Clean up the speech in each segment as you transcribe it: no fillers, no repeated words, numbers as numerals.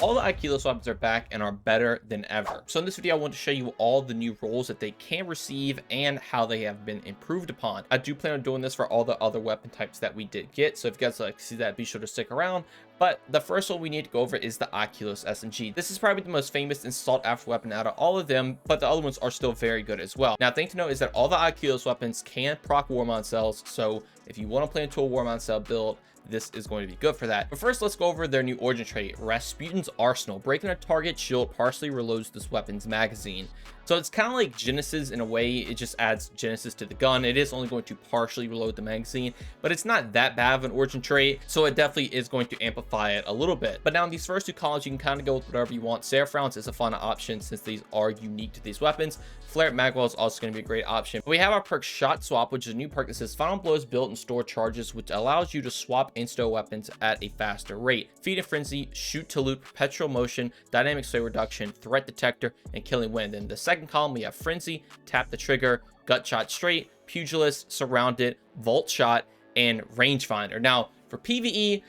All the Ikelos weapons are back and are better than ever. So in this video, I want to show you all the new roles that they can receive and how they have been improved upon. I do plan on doing this for all the other weapon types that we did get. So if you guys like to see that, be sure to stick around. But the first one we need to go over is the Ikelos SMG. This is probably the most famous and sought after weapon out of all of them, but the other ones are still very good as well. Now, thing to note is that all the Ikelos weapons can proc Warmon cells. So if you want to play into a Warmon cell build, this is going to be good for that. But first, let's go over their new origin trait, Rasputin's Arsenal. Breaking a target shield partially reloads this weapon's magazine. So it's kind of like Genesis in a way. It just adds Genesis to the gun. It is only going to partially reload the magazine, but it's not that bad of an origin trait, so it definitely is going to amplify it a little bit. But now in these first two columns, you can kind of go with whatever you want. Seraph rounds is a fun option since these are unique to these weapons. Flare Magwell is also going to be a great option. We have our perk Shot Swap, which is a new perk that says Final Blows built and store charges, which allows you to swap insto weapons at a faster rate. Feed and Frenzy, Shoot to Loot, Perpetual Motion, Dynamic Sway Reduction, Threat Detector, and Killing Wind. In the second column, we have Frenzy, Tap the Trigger, Gut Shot Straight, Pugilist, Surrounded, Voltshot, and Rangefinder. Now, for PvE,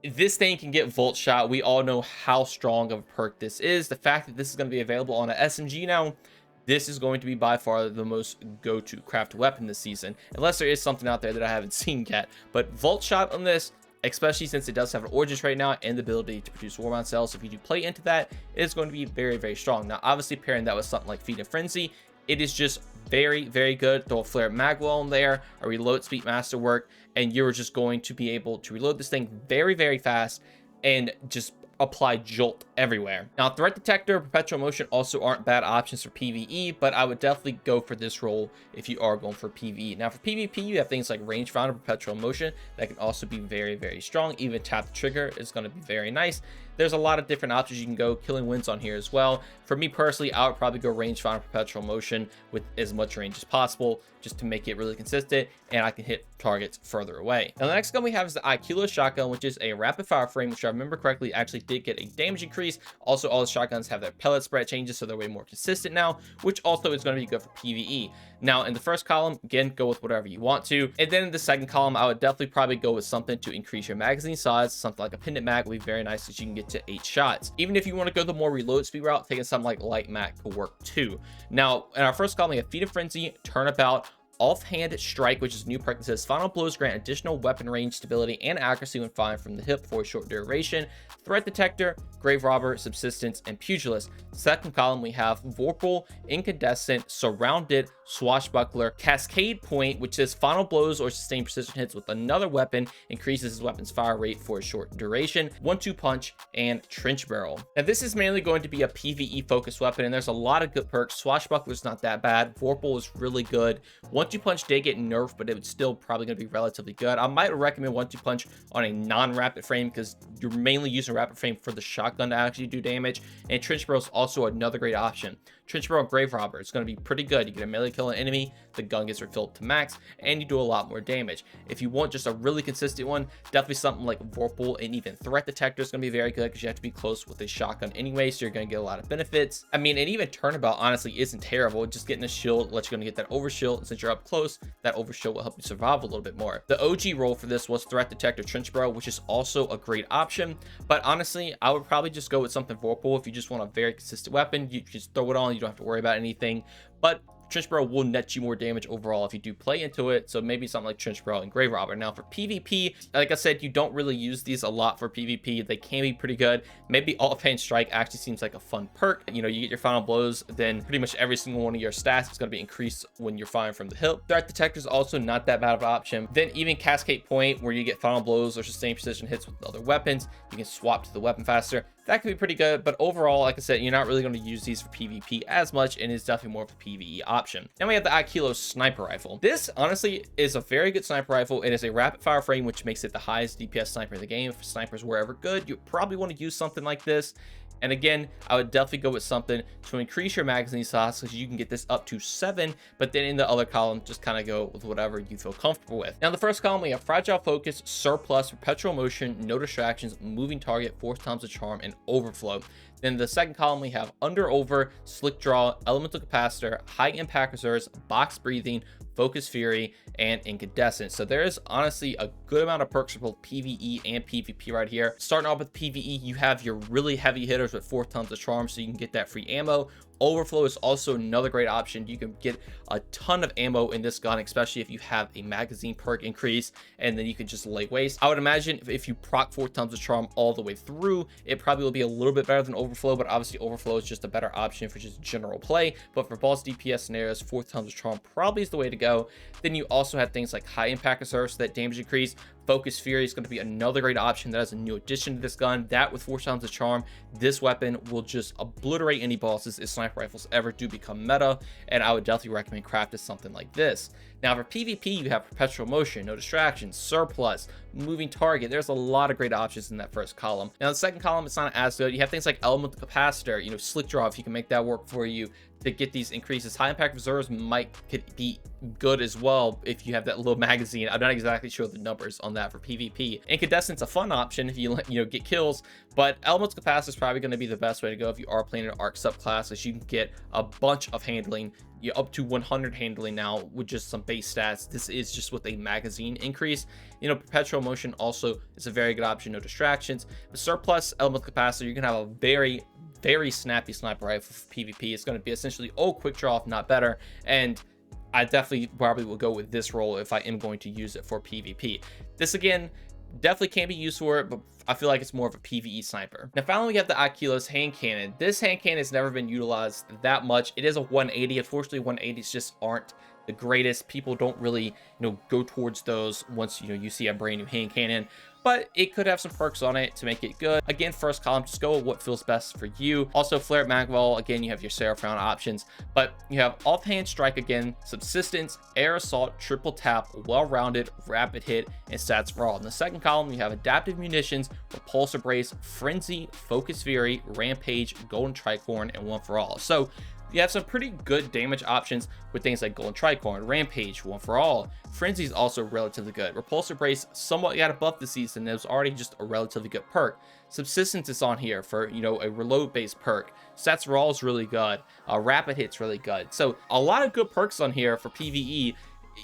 this thing can get Voltshot. We all know how strong of a perk this is. The fact that this is going to be available on an SMG now, this is going to be by far the most go-to craft weapon this season, unless there is something out there that I haven't seen yet. But Voltshot on this, especially since it does have an origin right now and the ability to produce Warmon cells, so if you do play into that, it is going to be very, very strong. Now, obviously, pairing that with something like Feed and Frenzy, it is just very, very good. Throw a Flare Magwell in there, a Reload Speed Masterwork, and you're just going to be able to reload this thing very, very fast and just apply jolt everywhere. Now, Threat Detector, Perpetual Motion also aren't bad options for PvE, but I would definitely go for this role if you are going for PvE. Now, for PvP, you have things like Rangefinder, Perpetual Motion that can also be very, very strong. Even Tap the Trigger is going to be very nice. There's a lot of different options you can go. Killing Winds on here as well. For me personally, I would probably go Rangefinder, Perpetual Motion with as much range as possible, just to make it really consistent and I can hit targets further away. Now, the next gun we have is the Ikelos shotgun, which is a rapid fire frame, which I remember correctly actually did get a damage increase. Also, all the shotguns have their pellet spread changes, so they're way more consistent now, which also is going to be good for PvE. Now, in the first column, again, go with whatever you want to. And then in the second column, I would definitely probably go with something to increase your magazine size. Something like a Pendant Mag will be very nice because you can get to 8 shots. Even if you want to go the more reload speed route, taking something like Light Mag could work too. Now, in our first column, we have Feed and Frenzy, Turnabout, Offhand Strike, which is a new perk that says Final Blows grant additional weapon range, stability, and accuracy when firing from the hip for a short duration. Threat Detector, Grave Robber, Subsistence, and Pugilist. Second column, we have Vorpal, Incandescent, Surrounded, Swashbuckler, Cascade Point, which says Final Blows or sustained precision hits with another weapon, increases his weapon's fire rate for a short duration. 1-2 Punch, and Trench Barrel. Now, this is mainly going to be a PvE focused weapon, and there's a lot of good perks. Swashbuckler's not that bad. Vorpal is really good. 1-2 Punch did get nerfed, but it was still probably going to be relatively good. I might recommend 1-2 Punch on a non-rapid frame because you're mainly using rapid frame for the shotgun to actually do damage. And Trench Barrel is also another great option. Trench Barrel Grave Robber, it's going to be pretty good. You get a melee kill an enemy, the gun gets refilled to max, and you do a lot more damage. If you want just a really consistent one, definitely something like Vorpal and even Threat Detector is going to be very good because you have to be close with a shotgun anyway, so you're going to get a lot of benefits. I mean, and even Turnabout honestly isn't terrible. Just getting a shield lets you going to get that overshield, and since you're up close, that overshield will help you survive a little bit more. The OG role for this was Threat Detector Trench Barrel, which is also a great option, but honestly, I would probably just go with something Vorpal if you just want a very consistent weapon. You just throw it on, you don't have to worry about anything, but Trench Barrel will net you more damage overall if you do play into it, so maybe something like Trench Barrel and Grave Robber. Now, for PvP, like I said, you don't really use these a lot for PvP. They can be pretty good. Maybe Offhand Strike actually seems like a fun perk. You know, you get your Final Blows, then pretty much every single one of your stats is going to be increased when you're firing from the hip. Threat Detector is also not that bad of an option. Then even Cascade Point, where you get Final Blows or sustained precision hits with other weapons, you can swap to the weapon faster. That could be pretty good, but overall, like I said, you're not really going to use these for PvP as much, and it's definitely more of a PvE option. Then we have the Ikelos Sniper Rifle. This, honestly, is a very good sniper rifle. It is a rapid fire frame, which makes it the highest DPS sniper in the game. If snipers were ever good, you probably want to use something like this. And again, I would definitely go with something to increase your magazine size because you can get this up to 7, but then in the other column, just kind of go with whatever you feel comfortable with. Now, in the first column, we have Fragile Focus, Surplus, Perpetual Motion, No Distractions, Moving Target, 4 times the Charm, and Overflow. Then the second column, we have Under Over, Slick Draw, Elemental Capacitor, High Impact Reserves, Box Breathing, Focus Fury, and Incandescent. So there is honestly a good amount of perks for both PvE and PvP right here. Starting off with PvE, you have your really heavy hitters with 4 tons of charm, so you can get that free ammo. Overflow is also another great option. You can get a ton of ammo in this gun, especially if you have a magazine perk increase, and then you can just lay waste. I would imagine if you proc 4 tons of charm all the way through, it probably will be a little bit better than Overflow, but obviously Overflow is just a better option for just general play. But for boss DPS scenarios, 4 tons of charm probably is the way to go. Then you also have things like high impact reserves, so that damage increase. Focus Fury is going to be another great option that has a new addition to this gun. That with 4 tons of charm, this weapon will just obliterate any bosses if sniper rifles ever do become meta, and I would definitely recommend crafting something like this. Now for PvP, you have Perpetual Motion, No Distractions, Surplus, Moving Target. There's a lot of great options in that first column. Now the second column, it's not as good. You have things like Elemental Capacitor, you know, Slick Draw, if you can make that work for you to get these increases. High impact reserves could be good as well if you have that little magazine. I'm not exactly sure the numbers on that for PvP. Incandescent's a fun option if you get kills, but Elemental Capacitor is probably going to be the best way to go if you are playing an arc subclass, as you can get a bunch of handling. You're up to 100 handling now with just some base stats. This is just with a magazine increase. You know, Perpetual Motion also is a very good option. No distractions. But Surplus, Elemental Capacitor, you're gonna have a very snappy sniper rifle for PvP. It's going to be essentially quick draw, if not better, and I definitely probably will go with this role if I am going to use it for PvP. This again definitely can be used for it, but I feel like it's more of a PvE sniper. Now finally, we have the Ikelos hand cannon. This hand cannon has never been utilized that much. It is a 180. Unfortunately, 180s just aren't the greatest. People don't really go towards those once you see a brand new hand cannon, but it could have some perks on it to make it good. Again, first column, just go with what feels best for you. Also, Flare Magwell, again, you have your Seraph round options, but you have Offhand Strike again, Subsistence, Air Assault, Triple Tap, Well-Rounded, Rapid Hit, and Stats Raw. In the second column, you have Adaptive Munitions, Repulsor Brace, Frenzy, Focus Fury, Rampage, Golden Tricorn, and One for All. So you have some pretty good damage options with things like Golden Tricorn, Rampage, One for All. Frenzy is also relatively good. Repulsor Brace somewhat got a buff this season. It was already just a relatively good perk. Subsistence is on here for, a reload-based perk. Stats Raw is really good. Rapid Hit's really good. So a lot of good perks on here for PvE.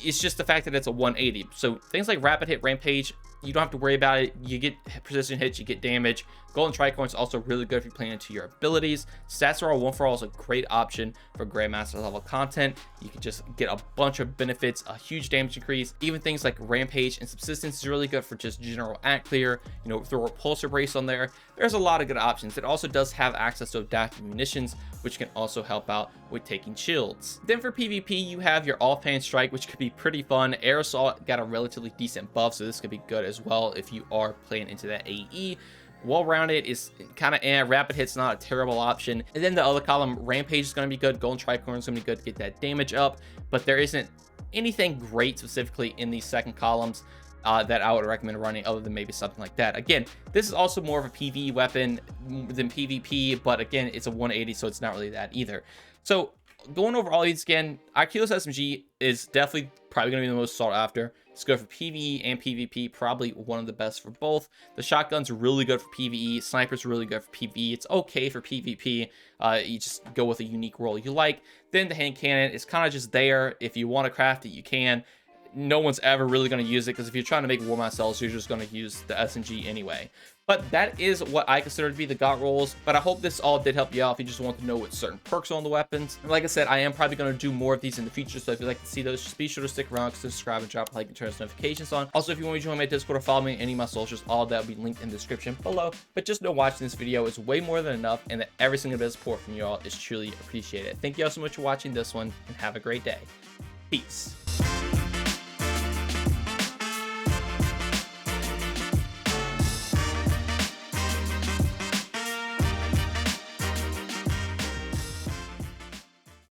It's just the fact that it's a 180. So things like Rapid Hit, Rampage, you don't have to worry about it. You get precision hits, you get damage. Golden Tricorn is also really good if you're playing into your abilities. Stats Raw, One for All is a great option for Grandmaster level content. You can just get a bunch of benefits, a huge damage increase. Even things like Rampage and Subsistence is really good for just general act clear. Throw a Repulsor Brace on there. There's a lot of good options. It also does have access to Adaptive Munitions, which can also help out with taking shields. Then for PvP, you have your Offhand Strike, which could be pretty fun. Air Assault got a relatively decent buff, so this could be good as well if you are playing into that AE. Well-Rounded is kind of Rapid Hit's not a terrible option. And then the other column, Rampage is going to be good. Golden Tricorn is going to be good to get that damage up, but there isn't anything great specifically in these second columns that I would recommend running other than maybe something like that. Again, this is also more of a PvE weapon than PvP, but again, it's a 180, so it's not really that either. So going over all these again, Ikelos SMG is definitely probably going to be the most sought after. It's good for PvE and PvP, probably one of the best for both. The shotgun's really good for PvE. Sniper's really good for PvE. It's okay for PvP. You just go with a unique role you like. Then the hand cannon is kind of just there. If you want to craft it, you can. No one's ever really going to use it, because if you're trying to make war cells, you're just going to use the SMG anyway. But that is what I consider to be the GOT roles. But I hope this all did help you out if you just want to know what certain perks are on the weapons. And like I said, I am probably going to do more of these in the future, so if you'd like to see those, just be sure to stick around, subscribe, and drop a like and turn those notifications on. Also, if you want to join my Discord or follow me on any of my socials, all of that will be linked in the description below. But just know watching this video is way more than enough, and that every single bit of support from you all is truly appreciated. Thank you all so much for watching this one, and have a great day. Peace.